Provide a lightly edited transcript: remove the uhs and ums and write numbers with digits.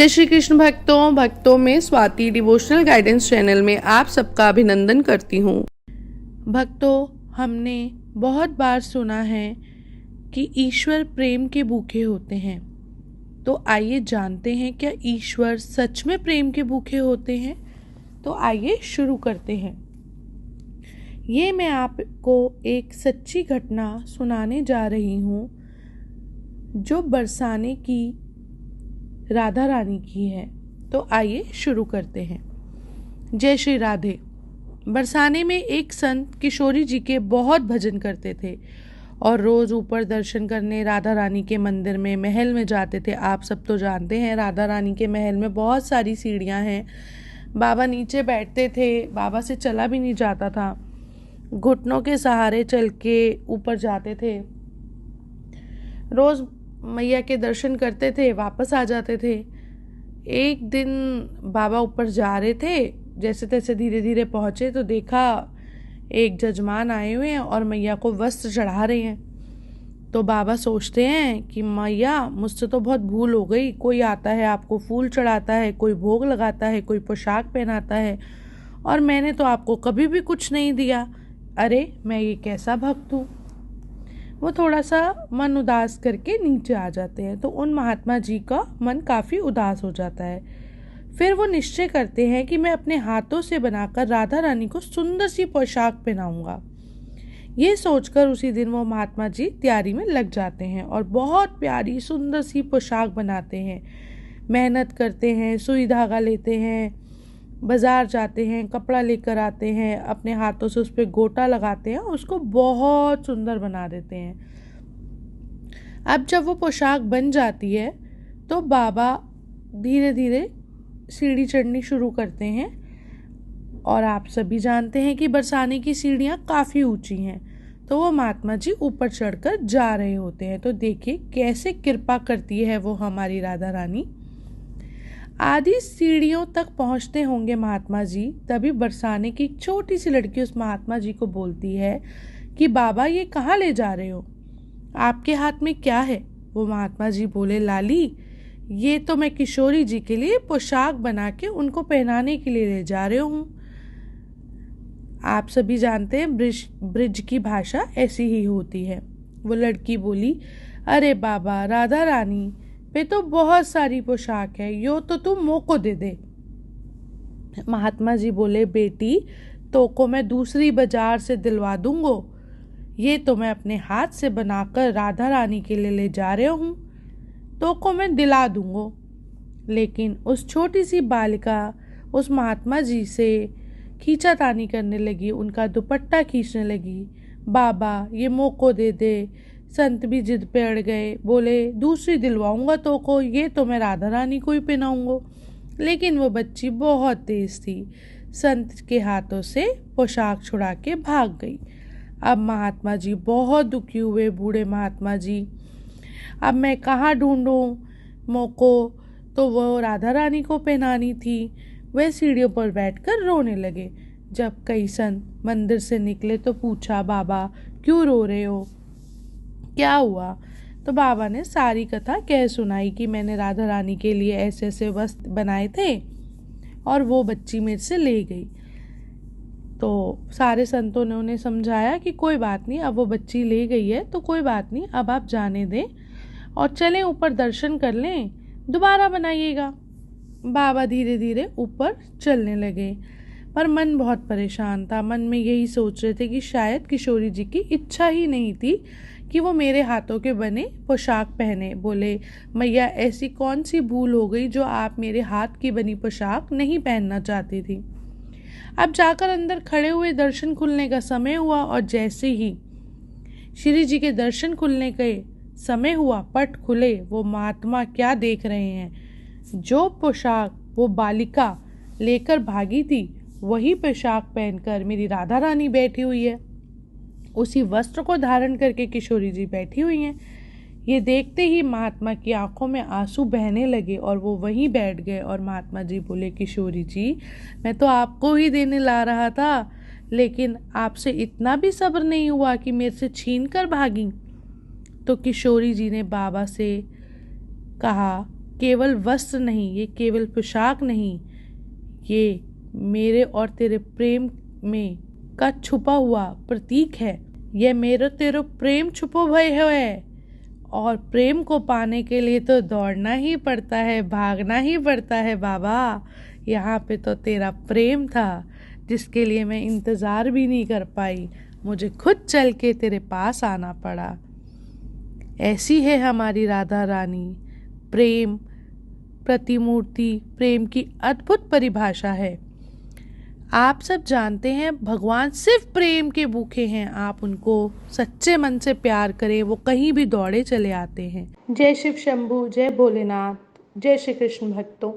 जय श्री कृष्ण भक्तों में स्वाति डिवोशनल गाइडेंस चैनल में आप सबका अभिनंदन करती हूँ। भक्तों, हमने बहुत बार सुना है कि ईश्वर प्रेम के भूखे होते हैं। तो आइए जानते हैं क्या ईश्वर सच में प्रेम के भूखे होते हैं। तो आइए शुरू करते हैं। ये मैं आपको एक सच्ची घटना सुनाने जा रही हूँ जो बरसाने की राधा रानी की है। तो आइए शुरू करते हैं। जय श्री राधे। बरसाने में एक संत किशोरी जी के बहुत भजन करते थे और रोज ऊपर दर्शन करने राधा रानी के मंदिर में महल में जाते थे। आप सब तो जानते हैं राधा रानी के महल में बहुत सारी सीढ़ियां हैं। बाबा नीचे बैठते थे, बाबा से चला भी नहीं जाता था, घुटनों के सहारे चल के ऊपर जाते थे। रोज मैया के दर्शन करते थे, वापस आ जाते थे। एक दिन बाबा ऊपर जा रहे थे, जैसे तैसे धीरे धीरे पहुंचे तो देखा एक जजमान आए हुए हैं और मैया को वस्त्र चढ़ा रहे हैं। तो बाबा सोचते हैं कि मैया मुझसे तो बहुत भूल हो गई, कोई आता है आपको फूल चढ़ाता है, कोई भोग लगाता है, कोई पोशाक पहनाता है और मैंने तो आपको कभी भी कुछ नहीं दिया। अरे मैं ये कैसा भक्त हूँ। वो थोड़ा सा मन उदास करके नीचे आ जाते हैं। तो उन महात्मा जी का मन काफ़ी उदास हो जाता है। फिर वो निश्चय करते हैं कि मैं अपने हाथों से बनाकर राधा रानी को सुंदर सी पोशाक पहनाऊंगा। ये सोचकर उसी दिन वो महात्मा जी तैयारी में लग जाते हैं और बहुत प्यारी सुंदर सी पोशाक बनाते हैं। मेहनत करते हैं, सुई धागा लेते हैं, बाज़ार जाते हैं, कपड़ा लेकर आते हैं, अपने हाथों से उस पर गोटा लगाते हैं, उसको बहुत सुंदर बना देते हैं। अब जब वो पोशाक बन जाती है तो बाबा धीरे धीरे सीढ़ी चढ़नी शुरू करते हैं और आप सभी जानते हैं कि बरसाने की सीढ़ियाँ काफ़ी ऊंची हैं। तो वो महात्मा जी ऊपर चढ़कर जा रहे होते हैं। तो देखिए कैसे कृपा करती है वो हमारी राधा रानी। आधी सीढ़ियों तक पहुंचते होंगे महात्मा जी, तभी बरसाने की एक छोटी सी लड़की उस महात्मा जी को बोलती है कि बाबा ये कहाँ ले जा रहे हो, आपके हाथ में क्या है। वो महात्मा जी बोले, लाली ये तो मैं किशोरी जी के लिए पोशाक बना के उनको पहनाने के लिए ले जा रहे हूँ। आप सभी जानते हैं ब्रिज की भाषा ऐसी ही होती है। वो लड़की बोली, अरे बाबा राधा रानी पे तो बहुत सारी पोशाक है, यो तो तुम मोको दे दे। महात्मा जी बोले, बेटी तो को मैं दूसरी बाजार से दिलवा दूंगो, ये तो मैं अपने हाथ से बनाकर राधा रानी के लिए ले जा रहे हूँ, तो को मैं दिला दूंगो। लेकिन उस छोटी सी बालिका उस महात्मा जी से खींचातानी करने लगी, उनका दुपट्टा खींचने लगी। बाबा ये मोको दे दे। संत भी जिद पे अड़ गए, बोले दूसरी दिलवाऊंगा तो को, ये तो मैं राधा रानी को ही पहनाऊंगा। लेकिन वो बच्ची बहुत तेज थी, संत के हाथों से पोशाक छुड़ा के भाग गई। अब महात्मा जी बहुत दुखी हुए। बूढ़े महात्मा जी, अब मैं कहाँ ढूंढूं मोको, तो वो राधा रानी को पहनानी थी। वह सीढ़ियों पर बैठकर रोने लगे। जब कई संत मंदिर से निकले तो पूछा, बाबा क्यों रो रहे हो, क्या हुआ। तो बाबा ने सारी कथा कह सुनाई कि मैंने राधा रानी के लिए ऐसे ऐसे वस्त्र बनाए थे और वो बच्ची मेरे से ले गई। तो सारे संतों ने उन्हें समझाया कि कोई बात नहीं, अब वो बच्ची ले गई है तो कोई बात नहीं, अब आप जाने दें और चलें ऊपर दर्शन कर लें, दोबारा बनाइएगा। बाबा धीरे धीरे ऊपर चलने लगे पर मन बहुत परेशान था। मन में यही सोच रहे थे कि शायद किशोरी जी की इच्छा ही नहीं थी कि वो मेरे हाथों के बने पोशाक पहने। बोले, मैया ऐसी कौन सी भूल हो गई जो आप मेरे हाथ की बनी पोशाक नहीं पहनना चाहती थी। अब जाकर अंदर खड़े हुए दर्शन खुलने का समय हुआ और जैसे ही श्री जी के दर्शन खुलने के समय हुआ, पट खुले, वो महात्मा क्या देख रहे हैं, जो पोशाक वो बालिका लेकर भागी थी वही पोशाक पहनकर मेरी राधा रानी बैठी हुई है। उसी वस्त्र को धारण करके किशोरी जी बैठी हुई हैं। ये देखते ही महात्मा की आंखों में आंसू बहने लगे और वो वहीं बैठ गए। और महात्मा जी बोले, किशोरी जी मैं तो आपको ही देने ला रहा था, लेकिन आपसे इतना भी सब्र नहीं हुआ कि मेरे से छीन कर भागी। तो किशोरी जी ने बाबा से कहा केवल वस्त्र नहीं, ये केवल पोशाक नहीं, ये मेरे और तेरे प्रेम में का छुपा हुआ प्रतीक है। ये मेरो तेरो प्रेम छुपो भय है, और प्रेम को पाने के लिए तो दौड़ना ही पड़ता है, भागना ही पड़ता है बाबा। यहाँ पे तो तेरा प्रेम था जिसके लिए मैं इंतज़ार भी नहीं कर पाई, मुझे खुद चल के तेरे पास आना पड़ा। ऐसी है हमारी राधा रानी। प्रेम प्रतिमूर्ति, प्रेम की अद्भुत परिभाषा है। आप सब जानते हैं भगवान सिर्फ प्रेम के भूखे हैं। आप उनको सच्चे मन से प्यार करें, वो कहीं भी दौड़े चले आते हैं। जय शिव शंभू, जय भोलेनाथ, जय श्री कृष्ण भक्तों।